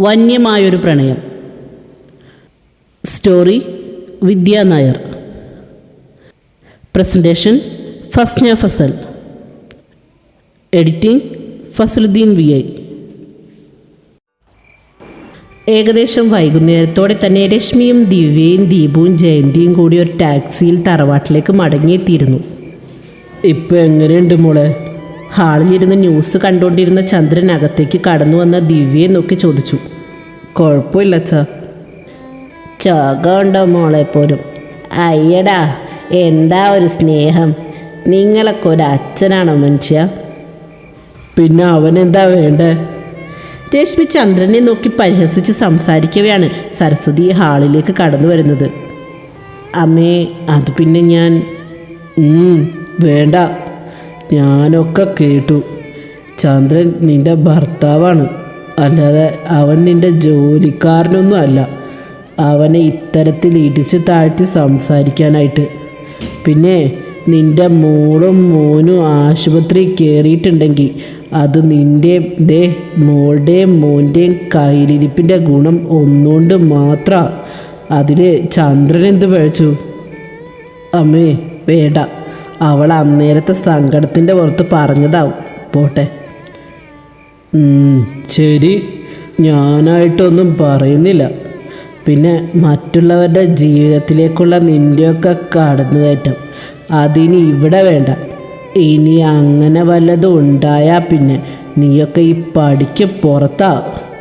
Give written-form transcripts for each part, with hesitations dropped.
വന്യമായൊരു പ്രണയം. Story Vidya Nair. Presentation Fasna Fasal. Editing Fasaluddeen VI. ഏകദേശം വൈകുന്നേരത്തോടെ തന്നെ രശ്മിയും ദിവ്യയും ദീപുവും ജയന്തിയും കൂടി ഒരു ടാക്സിയിൽ തറവാട്ടിലേക്ക് മടങ്ങിയെത്തിയിരുന്നു. ഇപ്പം എങ്ങനെയുണ്ട് മോളെ? ഹാളിലിരുന്ന് ന്യൂസ് കണ്ടുകൊണ്ടിരുന്ന ചന്ദ്രൻ അകത്തേക്ക് കടന്നു വന്ന ദിവ്യയെ നോക്കി ചോദിച്ചു. കുഴപ്പമില്ല അച്ഛാ. ചോകമുണ്ടോ മോളെ പോലും? അയ്യടാ, എന്താ ഒരു സ്നേഹം! നിങ്ങളൊക്കെ ഒരു അച്ഛനാണോ മനുഷ്യ? പിന്നെ അവനെന്താ വേണ്ടേ? രശ്മി ചന്ദ്രനെ നോക്കി പരിഹസിച്ച് സംസാരിക്കവെയാണ് സരസ്വതി ഹാളിലേക്ക് കടന്നു വരുന്നത്. അമ്മേ, അത് പിന്നെ ഞാൻ വേണ്ട, ഞാനൊക്കെ കേട്ടു. ചന്ദ്രൻ നിൻ്റെ ഭർത്താവാണ്, അല്ലാതെ അവൻ നിൻ്റെ ജോലിക്കാരനൊന്നും അല്ല. അവനെ ഇത്തരത്തിൽ ഇടിച്ച് താഴ്ത്തി സംസാരിക്കാനായിട്ട്. പിന്നെ നിൻ്റെ മോളും മോനും ആശുപത്രി കയറിയിട്ടുണ്ടെങ്കിൽ അത് നിൻ്റെ മോളുടെയും മോൻ്റെയും കയ്യിലിരിപ്പിൻ്റെ ഗുണം ഒന്നുകൊണ്ട് മാത്രമാണ്. അതിൽ ചന്ദ്രൻ എന്ത് പഴച്ചു? അമ്മേ വേണ്ട, അവൾ അന്നേരത്തെ സങ്കടത്തിൻ്റെ പുറത്ത് പറഞ്ഞതാവും. പോട്ടെ. ശരി, ഞാനായിട്ടൊന്നും പറയുന്നില്ല. പിന്നെ മറ്റുള്ളവരുടെ ജീവിതത്തിലേക്കുള്ള നിൻ്റെയൊക്കെ കടന്നുകയറ്റം അതിന് ഇവിടെ വേണ്ട. ഇനി അങ്ങനെ വല്ലതും ഉണ്ടായാൽ പിന്നെ നീയൊക്കെ ഈ പടിക്ക് പുറത്താ,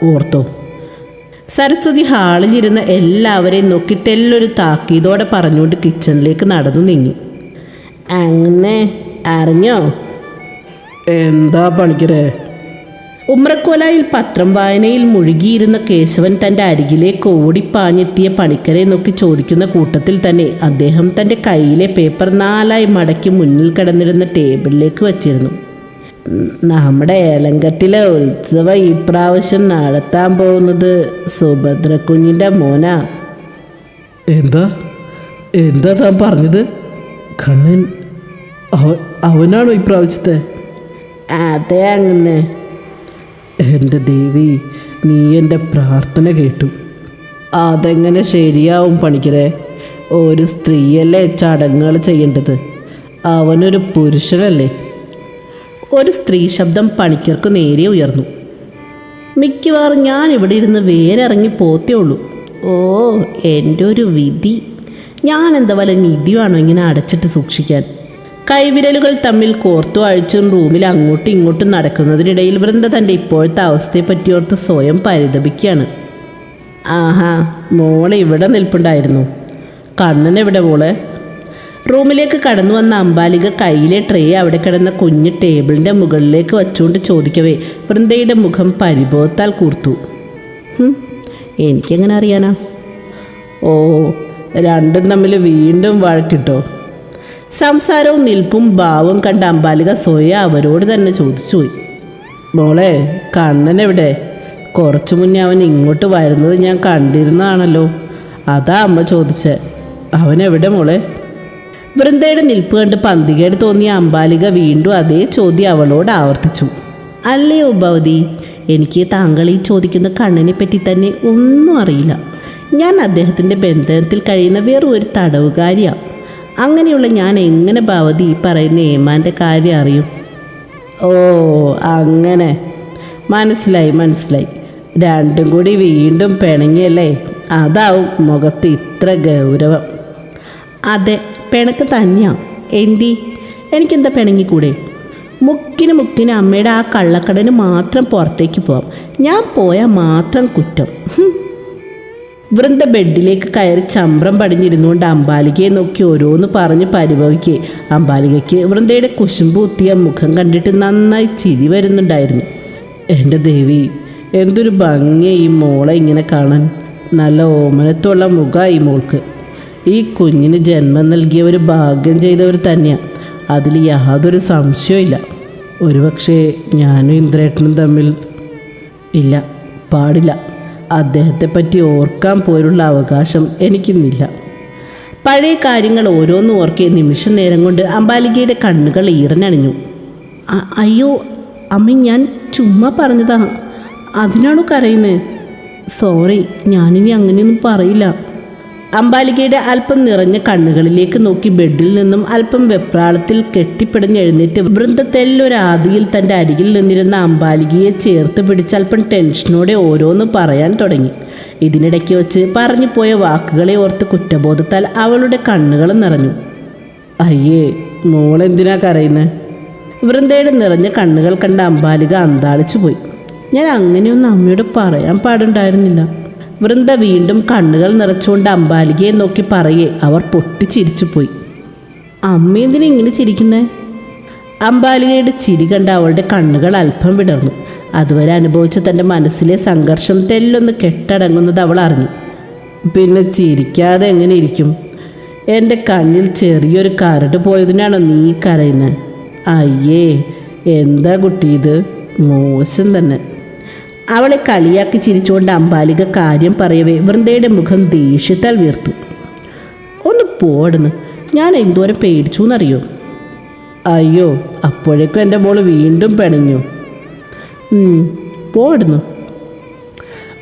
ഓർത്തോ. സരസ്വതി ഹാളിലിരുന്ന എല്ലാവരെയും നോക്കി തെല്ലൊരു താക്കീതോടെ പറഞ്ഞുകൊണ്ട് കിച്ചണിലേക്ക് നടന്നു നീങ്ങി. അങ്ങനെ അറിഞ്ഞോ? എന്താ പണിക്കരേ? ഉമ്രക്കോലായിൽ പത്രം വായനയിൽ മുഴുകിയിരുന്ന കേശവൻ തൻ്റെ അരികിലേക്ക് ഓടിപ്പാഞ്ഞെത്തിയ പണിക്കരെ നോക്കി ചോദിക്കുന്ന കൂട്ടത്തിൽ തന്നെ അദ്ദേഹം തൻ്റെ കയ്യിലെ പേപ്പർ 4 മടക്കി മുന്നിൽ കിടന്നിരുന്ന ടേബിളിലേക്ക് വച്ചിരുന്നു. നമ്മുടെ ഏലങ്കത്തിലെ ഉത്സവം ഈ പ്രാവശ്യം നടത്താൻ പോകുന്നത് സുഭദ്രക്കുഞ്ഞിൻ്റെ മോനാ. എന്താ താൻ പറഞ്ഞത്? കണ്ണൻ അവനാണോ ഈ പ്രാവശ്യത്തെ? അതെ, അങ്ങനെ. എൻ്റെ ദേവി, നീ എൻ്റെ പ്രാർത്ഥന കേട്ടു. അതെങ്ങനെ ശരിയാവും പണിക്കരെ? ഒരു സ്ത്രീയല്ലേ ചടങ്ങുകൾ ചെയ്യേണ്ടത്, അവനൊരു പുരുഷനല്ലേ? ഒരു സ്ത്രീ ശബ്ദം പണിക്കർക്ക് നേരെ ഉയർന്നു. മിക്കവാറും ഞാൻ ഇവിടെ ഇരുന്ന് വേരിറങ്ങി പോത്തേ ഉള്ളൂ. ഓ, എൻ്റെ ഒരു വിധി! ഞാൻ എന്താ വല്ല നിധിയാണോ ഇങ്ങനെ അടച്ചിട്ട് സൂക്ഷിക്കാൻ? കൈവിരലുകൾ തമ്മിൽ കോർത്തു അഴിച്ചും റൂമിൽ അങ്ങോട്ടും ഇങ്ങോട്ടും നടക്കുന്നതിനിടയിൽ വൃന്ദ തൻ്റെ ഇപ്പോഴത്തെ അവസ്ഥയെപ്പറ്റിയോർത്ത് സ്വയം പരിതപിക്കുകയാണ്. ആഹാ, മോളെ ഇവിടെ നിൽപ്പുണ്ടായിരുന്നു. കണ്ണൻ എവിടെ മോളെ? റൂമിലേക്ക് കടന്നു വന്ന അമ്പാലിക കയ്യിലെ ട്രേ അവിടെ കിടന്ന കുഞ്ഞ് ടേബിളിൻ്റെ മുകളിലേക്ക് വച്ചുകൊണ്ട് ചോദിക്കവേ വൃന്ദയുടെ മുഖം പരിഭവത്താൽ കൂർത്തു. എനിക്കെങ്ങനെ അറിയാനാ? ഓ, രണ്ടും തമ്മിൽ വീണ്ടും വഴക്കിട്ടോ? സംസാരവും നിൽപ്പും ഭാവവും കണ്ട അമ്പാലിക സ്വയം അവരോട് തന്നെ ചോദിച്ചുപോയി. മോളെ, കണ്ണൻ എവിടെ? കുറച്ചു മുന്നേ അവൻ ഇങ്ങോട്ട് വരുന്നത് ഞാൻ കണ്ടിരുന്നതാണല്ലോ. അതാ അമ്മ ചോദിച്ചേ. അവനെവിടെ മോളെ? വൃന്ദയുടെ നിൽപ്പ് കണ്ട് പന്തികേട് തോന്നിയ അമ്പാലിക വീണ്ടും അതേ ചോദ്യം അവളോട് ആവർത്തിച്ചു. അല്ലയോ ഭവതി, എനിക്ക് താങ്കൾ ഈ ചോദിക്കുന്ന കണ്ണനെ പറ്റി തന്നെ ഒന്നും അറിയില്ല. ഞാൻ അദ്ദേഹത്തിൻ്റെ ബന്ധനത്തിൽ കഴിയുന്ന വെറും ഒരു തടവുകാരിയാണ്. അങ്ങനെയുള്ള ഞാൻ എങ്ങനെ ഭവതി ഈ പറയുന്ന ഏമാൻ്റെ കാര്യം അറിയും? ഓ, അങ്ങനെ. മനസ്സിലായി. രണ്ടും കൂടി വീണ്ടും പിണങ്ങിയല്ലേ? അതാവും മുഖത്ത് ഇത്ര ഗൗരവം. അതെ, പിണക്ക് തന്നെയാണ്. എനിക്കെന്താ പിണങ്ങിക്കൂടെ? മുക്കിന് അമ്മയുടെ ആ കള്ളക്കടന് മാത്രം പുറത്തേക്ക് പോവാം. ഞാൻ പോയാൽ മാത്രം കുറ്റം. വൃന്ദ ബെഡിലേക്ക് കയറി ചമ്രം പടിഞ്ഞിരുന്നുകൊണ്ട് അമ്പാലികയെ നോക്കി ഓരോന്ന് പറഞ്ഞ് പരിഭവിക്കേ അമ്പാലികയ്ക്ക് വൃന്ദയുടെ കുശുമ്പ് കുത്തിയ മുഖം കണ്ടിട്ട് നന്നായി ചിരി വരുന്നുണ്ടായിരുന്നു. എൻ്റെ ദേവി, എന്തൊരു ഭംഗിയായി ഈ മോളെ ഇങ്ങനെ കാണാൻ. നല്ല ഓമനത്തുള്ള മുഖമായി മോൾക്ക്. ഈ കുഞ്ഞിന് ജന്മം നൽകിയവർ ഭാഗ്യം ചെയ്തവർ തന്നെയാണ്, അതിൽ യാതൊരു സംശയമില്ല. ഒരുപക്ഷെ ഞാനും ഇന്ദ്രേട്ടനും തമ്മിൽ ഇല്ല, പാടില്ല. അദ്ദേഹത്തെപ്പറ്റി ഓർക്കാൻ പോലുള്ള അവകാശം എനിക്കിന്നില്ല. പഴയ കാര്യങ്ങൾ ഓരോന്ന് ഓർക്കിയ നിമിഷ നേരം കൊണ്ട് അമ്പാലികയുടെ കണ്ണുകൾ ഈറനണിഞ്ഞു. അയ്യോ അമ്മ, ഞാൻ ചുമ്മാ പറഞ്ഞതാ. അതിനാണോ കരയുന്നത്? സോറി, ഞാനിനി അങ്ങനെയൊന്നും പറയില്ല. അംബാലികയുടെ അല്പം നിറഞ്ഞ കണ്ണുകളിലേക്ക് നോക്കി ബെഡിൽ നിന്നും അല്പം വെപ്രാളത്തിൽ കെട്ടിപ്പിടഞ്ഞെഴുന്നേറ്റ് വൃന്ദ തെല്ലൊരാദിയിൽ തൻ്റെ അരികിൽ നിന്നിരുന്ന അംബാലികയെ ചേർത്ത് പിടിച്ച് അല്പം ടെൻഷനോടെ ഓരോന്ന് പറയാൻ തുടങ്ങി. ഇതിനിടയ്ക്ക് വെച്ച് പറഞ്ഞു പോയ വാക്കുകളെ ഓർത്ത് കുറ്റബോധത്താൽ അവളുടെ കണ്ണുകൾ നിറഞ്ഞു. അയ്യേ, മോളെന്തിനാ കരയുന്നത്? വൃന്ദയുടെ നിറഞ്ഞ കണ്ണുകൾ കണ്ട അംബാലിക അന്താളിച്ചു പോയി. ഞാൻ അങ്ങനെയൊന്നും അമ്മയോട് പറയാൻ പാടുണ്ടായിരുന്നില്ല. വൃന്ദ വീണ്ടും കണ്ണുകൾ നിറച്ചുകൊണ്ട് അംബാലികയെ നോക്കി പറയേ അവർ പൊട്ടിച്ചിരിച്ചു പോയി. അമ്മ എന്തിനാ ഇങ്ങനെ ചിരിക്കുന്നേ? അംബാലികയുടെ ചിരി കണ്ട അവളുടെ കണ്ണുകൾ അല്പം വിടർന്നു. അതുവരെ അനുഭവിച്ച തൻ്റെ മനസ്സിലെ സംഘർഷം തെല്ലൊന്ന് കെട്ടടങ്ങുന്നത് അവൾ അറിഞ്ഞു. പിന്നെ ചിരിക്കാതെ എങ്ങനെ ഇരിക്കും? എൻ്റെ കണ്ണിൽ ചെറിയൊരു കരട് പോയതിനാണോ നീ കരയുന്നത്? അയ്യേ, എന്താ കുട്ടി ഇത്? മോശം തന്നെ. അവളെ കളിയാക്കി ചിരിച്ചുകൊണ്ട് അംബാലിക കാര്യം പറയവേ വൃന്ദയുടെ മുഖം ദേഷ്യത്താൽ വീർത്തു. ഒന്ന് പോടുന്നു, ഞാൻ എന്തോരം പേടിച്ചു എന്നറിയോ? അയ്യോ, അപ്പോഴേക്കും എൻ്റെ മോള് വീണ്ടും പിണഞ്ഞു. പോടുന്നു.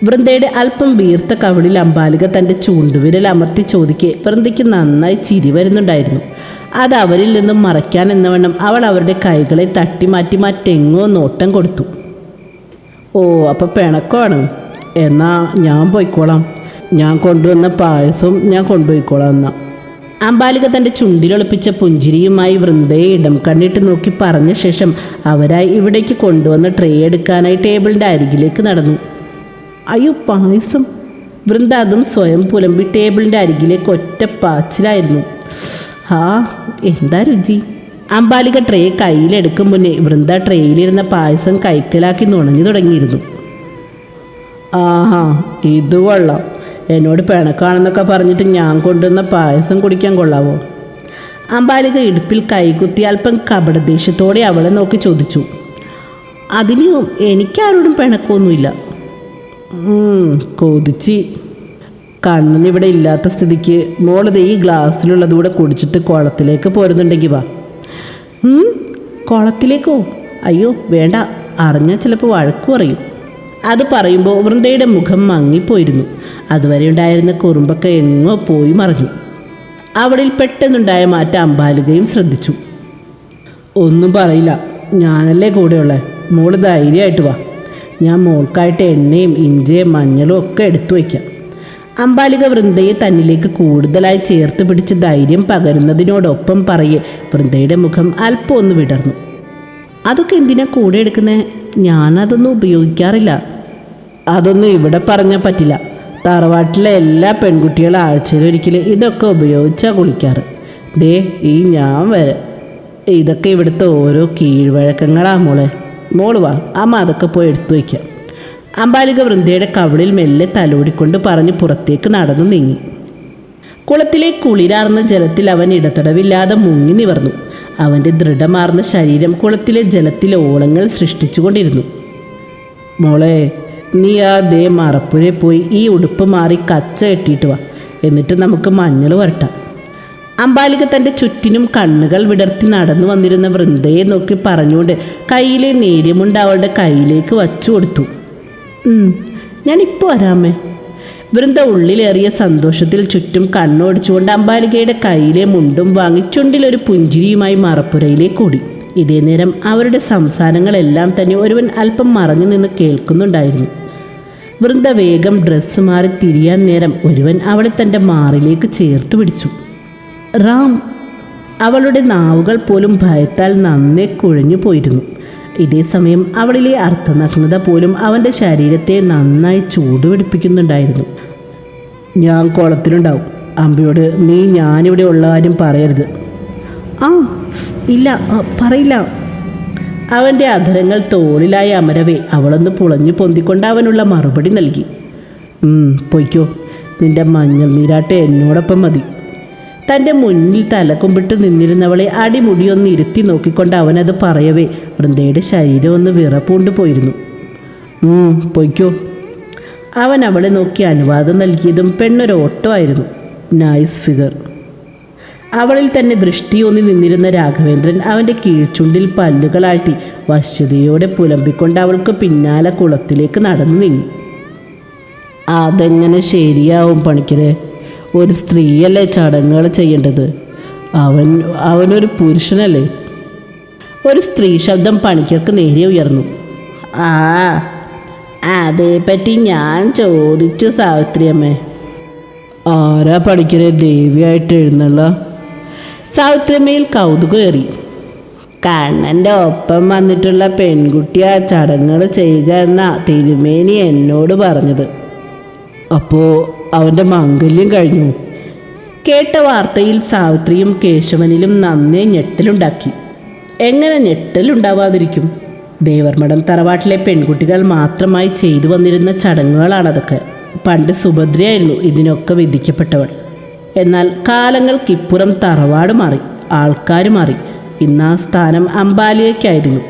വൃന്ദയുടെ അല്പം വീർത്ത കവിളിൽ അംബാലിക തൻ്റെ ചൂണ്ടുവിരൽ അമർത്തി ചോദിക്കെ വൃന്ദയ്ക്ക് നന്നായി ചിരി വരുന്നുണ്ടായിരുന്നു. അത് അവരിൽ നിന്നും മറയ്ക്കാൻ എന്നവണ്ണം അവൾ അവരുടെ കൈകളെ തട്ടി മാറ്റി മറ്റെങ്ങോ നോട്ടം കൊടുത്തു. ഓ, അപ്പോൾ പിണക്കമാണ്. എന്നാ ഞാൻ പോയിക്കോളാം. ഞാൻ കൊണ്ടുവന്ന പായസവും ഞാൻ കൊണ്ടുപോയിക്കോളാം. എന്നാ അംബാലിക തൻ്റെ ചുണ്ടിലൊളിപ്പിച്ച പുഞ്ചിരിയുമായി വൃന്ദയെ ഇടം കണ്ണിട്ട് നോക്കി പറഞ്ഞ ശേഷം അവരായി ഇവിടേക്ക് കൊണ്ടുവന്ന ട്രേ എടുക്കാനായി ടേബിളിൻ്റെ അരികിലേക്ക് നടന്നു. അയ്യോ, പായസം! വൃന്ദ അതും സ്വയം പുലമ്പി ടേബിളിൻ്റെ അരികിലേക്ക് ഒറ്റ പാച്ചിലായിരുന്നു. എന്താ രുചി! അംബാലിക ട്രേ കയ്യിലെടുക്കും മുന്നേ വൃന്ദ ട്രേയിലിരുന്ന പായസം കൈക്കലാക്കി നുണഞ്ഞു തുടങ്ങിയിരുന്നു. ആഹാ, ഇത് കൊള്ളാം. എന്നോട് പിണക്കാണെന്നൊക്കെ പറഞ്ഞിട്ട് ഞാൻ കൊണ്ടുവന്ന പായസം കുടിക്കാൻ കൊള്ളാവോ? അംബാലിക ഇടുപ്പിൽ കൈകുത്തി അല്പം കപടദേഷ്യത്തോടെ അവളെ നോക്കി ചോദിച്ചു. അതിന് എനിക്കാരോടും പിണക്കൊന്നുമില്ല. കൊതിച്ച്. കണ്ണനിവിടെ ഇല്ലാത്ത സ്ഥിതിക്ക് മോളത് ഈ ഗ്ലാസ്സിലുള്ളതുകൂടെ കുടിച്ചിട്ട് കുളത്തിലേക്ക് പോരുന്നുണ്ടെങ്കിൽ വാ. കുളത്തിലേക്കോ? അയ്യോ വേണ്ട, അറിഞ്ഞാൽ ചിലപ്പോൾ വഴക്കു പറയും. അത് പറയുമ്പോൾ വൃന്ദയുടെ മുഖം മങ്ങിപ്പോയിരുന്നു. അതുവരെ ഉണ്ടായിരുന്ന കുറുമ്പൊക്കെ എങ്ങോ പോയി മറഞ്ഞു. അവളിൽ പെട്ടെന്നുണ്ടായ മാറ്റം അംബാലികയും ശ്രദ്ധിച്ചു. ഒന്നും പറയില്ല, ഞാനല്ലേ കൂടെയുള്ളേ. മോള് ധൈര്യമായിട്ട് വാ. ഞാൻ മോൾക്കായിട്ട് എണ്ണയും ഇഞ്ചിയും മഞ്ഞളും ഒക്കെ എടുത്തു വയ്ക്കാം. അംബാലിക വൃന്ദയെ തന്നിലേക്ക് കൂടുതലായി ചേർത്ത് പിടിച്ച് ധൈര്യം പകരുന്നതിനോടൊപ്പം പറയെ വൃന്ദയുടെ മുഖം അല്പം ഒന്ന് വിടർന്നു. അതൊക്കെ എന്തിനാ കൂടെ എടുക്കുന്നത്? ഞാനതൊന്നും ഉപയോഗിക്കാറില്ല. അതൊന്നും ഇവിടെ പറഞ്ഞാൽ പറ്റില്ല. തറവാട്ടിലെ എല്ലാ പെൺകുട്ടികളും ആഴ്ചയിലൊരിക്കൽ ഇതൊക്കെ ഉപയോഗിച്ചാണ് കുളിക്കാറ്. ദേ ഈ ഞാൻ വരെ. ഇതൊക്കെ ഇവിടുത്തെ ഓരോ കീഴ്വഴക്കങ്ങളാ മോളെ. മോള് വാ, അമ്മ അതൊക്കെ പോയി എടുത്തു വയ്ക്കാം. അംബാലിക വൃന്ദയുടെ കവിളിൽ മെല്ലെ തലോടിക്കൊണ്ട് പറഞ്ഞ് പുറത്തേക്ക് നടന്നു നീങ്ങി. കുളത്തിലെ കുളിരാർന്ന ജലത്തിൽ അവൻ ഇടതടവില്ലാതെ മുങ്ങി നിവർന്നു. അവൻ്റെ ദൃഢമാർന്ന ശരീരം കുളത്തിലെ ജലത്തിൽ ഓളങ്ങൾ സൃഷ്ടിച്ചുകൊണ്ടിരുന്നു. മോളെ, നീ ആ ദേ മറപ്പുരെ പോയി ഈ ഉടുപ്പ് മാറി കച്ച കെട്ടിയിട്ട് വാ. എന്നിട്ട് നമുക്ക് മഞ്ഞൾ വരട്ടാം. അംബാലിക തൻ്റെ ചുറ്റിനും കണ്ണുകൾ വിടർത്തി നടന്നു വന്നിരുന്ന വൃന്ദയെ നോക്കി പറഞ്ഞുകൊണ്ട് കയ്യിലെ നേര്യമുണ്ട് അവളുടെ കയ്യിലേക്ക് വച്ചു കൊടുത്തു. ഞാനിപ്പോൾ വരാമേ. വൃന്ദ ഉള്ളിലേറിയ സന്തോഷത്തിൽ ചുറ്റും കണ്ണോടിച്ചുകൊണ്ട് അംബാലികയുടെ കയ്യിലെ മുണ്ടും വാങ്ങി ചുണ്ടിലൊരു പുഞ്ചിരിയുമായി മറപ്പുരയിലേക്ക് ഓടി. ഇതേ നേരം അവരുടെ സംസാരങ്ങളെല്ലാം തന്നെ ഒരുവൻ അല്പം മറഞ്ഞു നിന്ന് കേൾക്കുന്നുണ്ടായിരുന്നു. വൃന്ദ വേഗം ഡ്രസ്സ് മാറി തിരിയാൻ നേരം ഒരുവൻ അവളെ തൻ്റെ മാറിലേക്ക് ചേർത്ത് പിടിച്ചു. റാം! അവളുടെ നാവുകൾ പോലും ഭയത്താൽ നന്നേ കുഴഞ്ഞു പോയിരുന്നു. ഇതേസമയം അവളിലെ അർത്ഥനഗ്നത പോലും അവൻ്റെ ശരീരത്തെ നന്നായി ചൂടുപിടിപ്പിക്കുന്നുണ്ടായിരുന്നു. ഞാൻ കുളത്തിലുണ്ടാവും. അമ്പയോട് നീ ഞാനിവിടെ ഉള്ള കാര്യം പറയരുത്. ഇല്ല, പറയില്ല. അവൻ്റെ അധരങ്ങൾ തോളിലായി അമരവേ അവളൊന്ന് പുളഞ്ഞു പൊന്തിക്കൊണ്ട് അവനുള്ള മറുപടി നൽകി. പൊയ്ക്കോ, നിന്റെ മഞ്ഞൾ നീരാട്ട് എന്നോടൊപ്പം മതി. തൻ്റെ മുന്നിൽ തലകുമ്പിട്ട് നിന്നിരുന്നവളെ അടിമുടിയൊന്ന് ഇരുത്തി നോക്കിക്കൊണ്ട് അവനത് പറയവേ വൃന്ദയുടെ ശരീരം ഒന്ന് വിറപ്പൂണ്ടു പോയിരുന്നു. പൊയ്ക്കോ. അവൻ അവളെ നോക്കി അനുവാദം നൽകിയതും പെണ്ണൊരോട്ടമായിരുന്നു. Nice figure. അവളിൽ തന്നെ ദൃഷ്ടിയൊന്നി നിന്നിരുന്ന രാഘവേന്ദ്രൻ അവൻ്റെ കീഴ്ച്ചുണ്ടിൽ പല്ലുകളാട്ടി വശ്യതയോടെ പുലമ്പിക്കൊണ്ട് അവൾക്ക് പിന്നാലെ കുളത്തിലേക്ക് നടന്നു നീങ്ങി. അതെങ്ങനെ ശരിയാവും പണിക്കരെ? ഒരു സ്ത്രീയല്ലേ ചടങ്ങുകൾ ചെയ്യേണ്ടത്? അവനൊരു പുരുഷനല്ലേ? ഒരു സ്ത്രീ ശബ്ദം പണിക്കർക്ക് നേരെ ഉയർന്നു. അതേപ്പറ്റി ഞാൻ ചോദിച്ചു സാവിത്രിയമ്മേ. ആരാ പണിക്കരെ ദേവിയായിട്ട് എഴുന്നള്ള? സാവിത്രിയമ്മയിൽ കൗതുകമേറി. കണ്ണൻ്റെ ഒപ്പം വന്നിട്ടുള്ള പെൺകുട്ടി ആ ചടങ്ങുകൾ ചെയ്യുക എന്ന തിരുമേനി എന്നോട് പറഞ്ഞത്. അപ്പോൾ അവൻ്റെ മംഗല്യം കഴിഞ്ഞു? കേട്ട വാർത്തയിൽ സാവിത്രിയും കേശവനിലും നന്നേ ഞെട്ടലുണ്ടാക്കി. എങ്ങനെ ഞെട്ടലുണ്ടാവാതിരിക്കും? ദേവർമഠം തറവാട്ടിലെ പെൺകുട്ടികൾ മാത്രമായി ചെയ്തു വന്നിരുന്ന ചടങ്ങുകളാണതൊക്കെ. പണ്ട് സുഭദ്രയായിരുന്നു ഇതിനൊക്കെ വിധിക്കപ്പെട്ടവൾ. എന്നാൽ കാലങ്ങൾക്കിപ്പുറം തറവാട് മാറി, ആൾക്കാർ മാറി. ഇന്ന് ആ സ്ഥാനം അമ്പാലികയ്ക്കായിരുന്നു.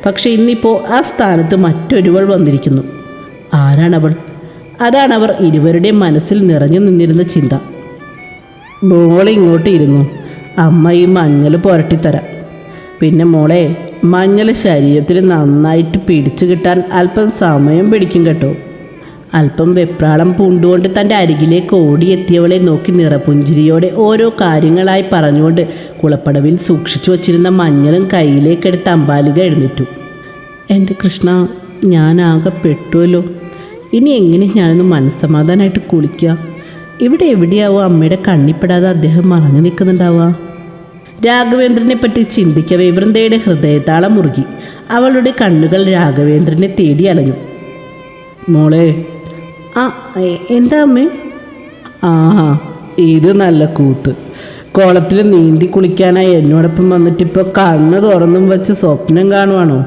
പക്ഷെ ഇന്നിപ്പോൾ ആ സ്ഥാനത്ത് മറ്റൊരുവൾ വന്നിരിക്കുന്നു. ആരാണവൾ? അതാണവർ ഇരുവരുടെയും മനസ്സിൽ നിറഞ്ഞു നിന്നിരുന്ന ചിന്ത. മോളെ ഇങ്ങോട്ട് ഇരുന്നു, അമ്മ ഈ മഞ്ഞൾ പുരട്ടിത്തരാം. പിന്നെ മോളെ, മഞ്ഞൾ ശരീരത്തിൽ നന്നായിട്ട് പിടിച്ചു കിട്ടാൻ അല്പം സമയം പിടിക്കും കേട്ടോ. അല്പം വെപ്രാളം പൂണ്ടുകൊണ്ട് തൻ്റെ അരികിലേക്ക് ഓടിയെത്തിയവളെ നോക്കി നിറപുഞ്ചിരിയോടെ ഓരോ കാര്യങ്ങളായി പറഞ്ഞുകൊണ്ട് കുളപ്പടവിൽ സൂക്ഷിച്ചു വച്ചിരുന്ന മഞ്ഞളും കയ്യിലേക്കെടുത്ത് അമ്പാലിക എഴുന്നേറ്റു. എൻ്റെ കൃഷ്ണ, ഞാനാകെ പെട്ടുവല്ലോ. ഇനി എങ്ങനെ ഞാനൊന്ന് മനസ്സമാധാനമായിട്ട് കുളിക്കുക? ഇവിടെ എവിടെയാവോ അമ്മയുടെ കണ്ണിപ്പെടാതെ അദ്ദേഹം മറഞ്ഞു നിൽക്കുന്നുണ്ടാവുക? രാഘവേന്ദ്രനെ പറ്റി ചിന്തിക്കവേ വൃന്ദയുടെ ഹൃദയതാളം മുറുകി. അവളുടെ കണ്ണുകൾ രാഘവേന്ദ്രനെ തേടി അലഞ്ഞു. മോളെ. എന്താ അമ്മേ? ഇത് നല്ല കൂത്ത്. കുളത്തിൽ നീന്തി കുളിക്കാനായി എന്നോടൊപ്പം വന്നിട്ടിപ്പോൾ കണ്ണ് തുറന്നും വെച്ച് സ്വപ്നം കാണുവാണോ?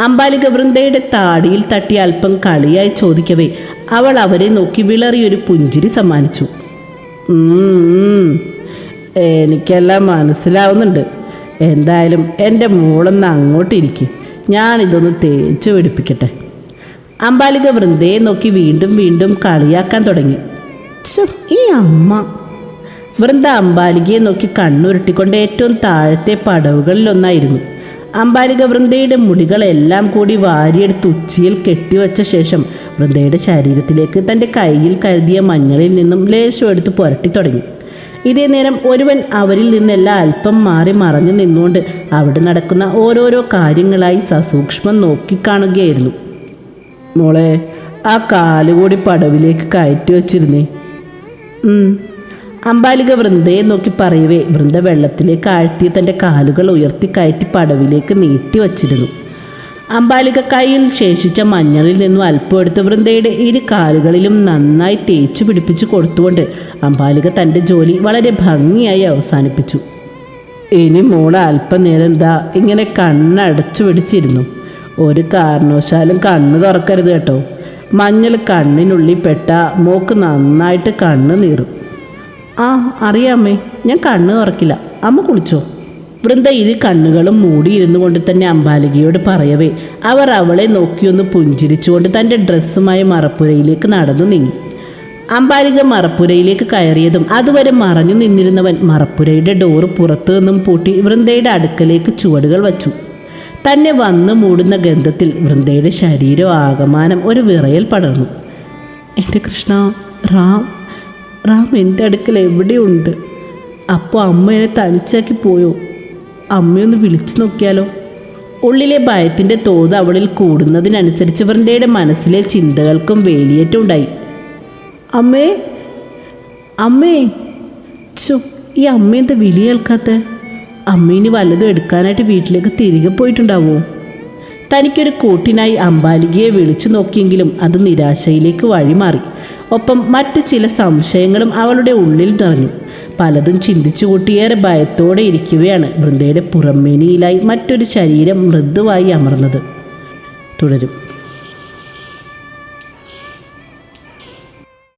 അമ്പാലിക വൃന്ദയുടെ താടിയിൽ തട്ടി അല്പം കളിയായി ചോദിക്കവേ അവൾ അവരെ നോക്കി വിളറിയൊരു പുഞ്ചിരി സമ്മാനിച്ചു. എനിക്കെല്ലാം മനസ്സിലാവുന്നുണ്ട്. എന്തായാലും എൻ്റെ മോളൊന്ന് അങ്ങോട്ടിരിക്കും, ഞാനിതൊന്ന് തേച്ച് പിടിപ്പിക്കട്ടെ. അമ്പാലിക വൃന്ദയെ നോക്കി വീണ്ടും വീണ്ടും കളിയാക്കാൻ തുടങ്ങി. ഈ അമ്മ! വൃന്ദ അമ്പാലികയെ നോക്കി കണ്ണുരുട്ടിക്കൊണ്ട് ഏറ്റവും താഴത്തെ പടവുകളിലൊന്നായിരുന്നു. അമ്പാലിക വൃന്ദയുടെ മുടികളെല്ലാം കൂടി വാരിയെടുത്ത് ഉച്ചിയിൽ കെട്ടിവച്ച ശേഷം വൃന്ദയുടെ ശരീരത്തിലേക്ക് തൻ്റെ കയ്യിൽ കരുതിയ മഞ്ഞളിൽ നിന്നും ലേശം എടുത്ത് പുരട്ടി തുടങ്ങി. ഇതേ നേരം ഒരുവൻ അവരിൽ നിന്നെല്ലാം അല്പം മാറി മറഞ്ഞു നിന്നുകൊണ്ട് അവിടെ നടക്കുന്ന ഓരോരോ കാര്യങ്ങളായി സസൂക്ഷ്മം നോക്കിക്കാണുകയായിരുന്നു. മോളെ, ആ കാലുകൂടി പടവിലേക്ക് കയറ്റി വച്ചിരുന്നേ. അമ്പാലിക വൃന്ദയെ നോക്കി പറയവേ വൃന്ദ വെള്ളത്തിലേക്ക് ആഴ്ത്തി തൻ്റെ കാലുകൾ ഉയർത്തി കയറ്റി പടവിലേക്ക് നീട്ടി വച്ചിരുന്നു. അമ്പാലിക കയ്യിൽ ശേഷിച്ച മഞ്ഞളിൽ നിന്നും അല്പം എടുത്ത് വൃന്ദയുടെ ഇരു കാലുകളിലും നന്നായി തേച്ചു പിടിപ്പിച്ചു കൊടുത്തുകൊണ്ട് അമ്പാലിക തൻ്റെ ജോലി വളരെ ഭംഗിയായി അവസാനിപ്പിച്ചു. ഇനി മോളെ അല്പനേരം എന്താ ഇങ്ങനെ കണ്ണടച്ചു പിടിച്ചിരുന്നു. ഒരു കാരണവശാലും കണ്ണ് തുറക്കരുത് കേട്ടോ. മഞ്ഞൾ കണ്ണിനുള്ളിൽ പെട്ട മോക്ക് നന്നായിട്ട് കണ്ണ് നീറും. അറിയാമേ, ഞാൻ കണ്ണ് തുറക്കില്ല. അമ്മ കുളിച്ചോ? വൃന്ദ ഇരു കണ്ണുകളും മൂടിയിരുന്നു കൊണ്ട് തന്നെ അമ്പാലികയോട് പറയവേ അവർ അവളെ നോക്കിയൊന്ന് പുഞ്ചിരിച്ചുകൊണ്ട് തൻ്റെ ഡ്രസ്സുമായി മറപ്പുരയിലേക്ക് നടന്നു നീങ്ങി. അമ്പാലിക മറപ്പുരയിലേക്ക് കയറിയതും അതുവരെ മറഞ്ഞു നിന്നിരുന്നവൻ മറപ്പുരയുടെ ഡോറ് പുറത്തു നിന്നും പൂട്ടി വൃന്ദയുടെ അടുക്കലേക്ക് ചുവടുകൾ വച്ചു. തന്നെ വന്നു മൂടുന്ന ഗന്ധത്തിൽ വൃന്ദയുടെ ശരീരം ആകമാനം ഒരു വിറയൽ പടർന്നു. എൻ്റെ കൃഷ്ണ, റാം എൻ്റെ അടുക്കൽ എവിടെയുണ്ട്? അപ്പോൾ അമ്മ എന്നെ തനിച്ചാക്കി പോയോ? അമ്മയൊന്ന് വിളിച്ചു നോക്കിയാലോ? ഉള്ളിലെ ഭയത്തിൻ്റെ തോത് അവളിൽ കൂടുന്നതിനനുസരിച്ച് വൃന്ദയുടെ മനസ്സിലെ ചിന്തകൾക്കും വേലിയേറ്റം ഉണ്ടായി. അമ്മേ, ഈ അമ്മ എന്താ വിളി കേൾക്കാത്ത? അമ്മയിനി വല്ലതും എടുക്കാനായിട്ട് വീട്ടിലേക്ക് തിരികെ പോയിട്ടുണ്ടാവോ? തനിക്കൊരു കൂട്ടിനായി അമ്പാലികയെ വിളിച്ചു നോക്കിയെങ്കിലും അത് നിരാശയിലേക്ക് വഴിമാറി. ഒപ്പം മറ്റ് ചില സംശയങ്ങളും അവളുടെ ഉള്ളിൽ നിറഞ്ഞു. പലതും ചിന്തിച്ചു കൂട്ടിയേറെ ഭയത്തോടെ ഇരിക്കുകയാണ് വൃന്ദയുടെ പുറമേനിയിലായി മറ്റൊരു ശരീരം മൃദുവായി അമർന്നത്. തുടരും.